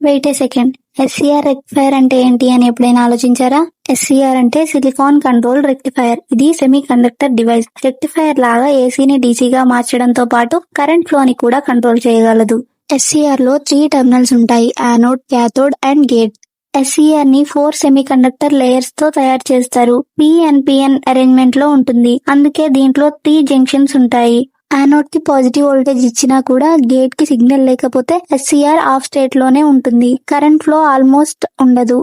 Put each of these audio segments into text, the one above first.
Wait ఏ second. SCR rectifier అంటే ఏంటి అని ఎప్పుడైనా ఆలోచించారా? ఎస్సీఆర్ అంటే సిలికాన్ కంట్రోల్ రెక్టిఫైర్. ఇది సెమీ కండక్టర్ డివైస్. రెక్టిఫైర్ లాగా ఏసీని డీసీగా మార్చడంతో పాటు కరెంట్ ఫ్లో ని కూడా కంట్రోల్ చేయగలదు. ఎస్సీఆర్ లో 3 టెర్మినల్స్ ఉంటాయి: anode, cathode and gate. SCR ని 4 సెమీ కండక్టర్ లేయర్స్ తో తయారు చేస్తారు. పిఎన్పిఎన్ అరేంజ్మెంట్ లో ఉంటుంది. అందుకే దీంట్లో 3 జంక్షన్స్ ఉంటాయి. యానోడ్ కి పాజిటివ్ వోల్టేజ్ ఇచ్చినా కూడా గేట్ కి సిగ్నల్ లేకపోతే ఎస్సీఆర్ ఆఫ్ స్టేట్ లోనే ఉంటుంది. కరెంట్ ఫ్లో ఆల్మోస్ట్ ఉండదు.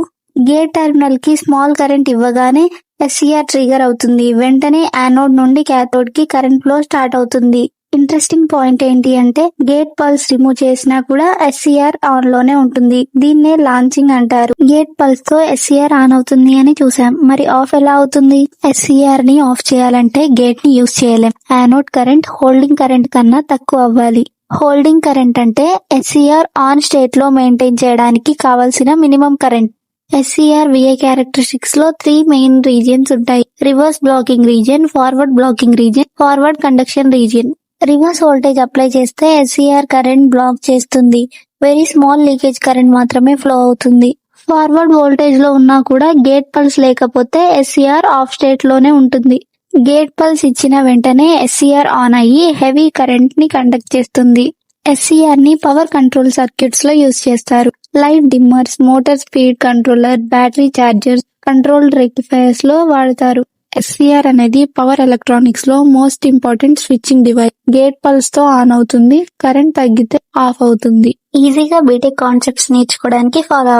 గేట్ టెర్మినల్ కి స్మాల్ కరెంట్ ఇవ్వగానే ఎస్సీఆర్ ట్రిగర్ అవుతుంది. వెంటనే యానోడ్ నుండి క్యాథోడ్ కి కరెంట్ ఫ్లో స్టార్ట్ అవుతుంది. ఇంట్రెస్టింగ్ పాయింట్ ఏంటి అంటే గేట్ పల్స్ రిమూవ్ చేసినా కూడా ఎస్సీఆర్ ఆన్ లోనే ఉంటుంది. దీన్నే లాంచింగ్ అంటారు. గేట్ పల్స్ తో ఎస్సీఆర్ ఆన్ అవుతుంది అని చూసాం. మరి ఆఫ్ ఎలా అవుతుంది? ఎస్సీఆర్ ని ఆఫ్ చేయాలంటే గేట్ ని యూజ్ చేయలేం. యానోడ్ కరెంట్ హోల్డింగ్ కరెంట్ కన్నా తక్కువ అవ్వాలి. హోల్డింగ్ కరెంట్ అంటే ఎస్సీఆర్ ఆన్ స్టేట్ లో మెయింటైన్ చేయడానికి కావాల్సిన minimum current. SCR VI characteristics లో 3 మెయిన్ రీజియన్స్ ఉంటాయి: reverse blocking region, forward blocking region, forward conduction region. Reverse voltage apply చేస్తే ఎస్సీఆర్ కరెంట్ బ్లాక్ చేస్తుంది. వెరీ స్మాల్ లీకేజ్ కరెంట్ మాత్రమే flow అవుతుంది. Forward voltage లో ఉన్నా కూడా గేట్ పల్స్ లేకపోతే ఎస్సీఆర్ ఆఫ్ స్టేట్ లోనే ఉంటుంది. గేట్ పల్స్ ఇచ్చిన వెంటనే ఎస్సీఆర్ ఆన్ అయ్యి హెవీ కరెంట్ ని కండక్ట్ చేస్తుంది. ఎస్సీఆర్ ని పవర్ కంట్రోల్ సర్క్యూట్స్ లో యూజ్ చేస్తారు. Light dimmers, motor speed controller, battery chargers, control rectifiers లో వాడతారు. ఎస్సీఆర్ అనేది పవర్ ఎలక్ట్రానిక్స్ లో most important switching device. Gate pulse తో ఆన్ అవుతుంది, కరెంట్ తగ్గితే ఆఫ్ అవుతుంది. ఈజీగా బీటెక్ కాన్సెప్ట్స్ నేర్చుకోవడానికి ఫాలో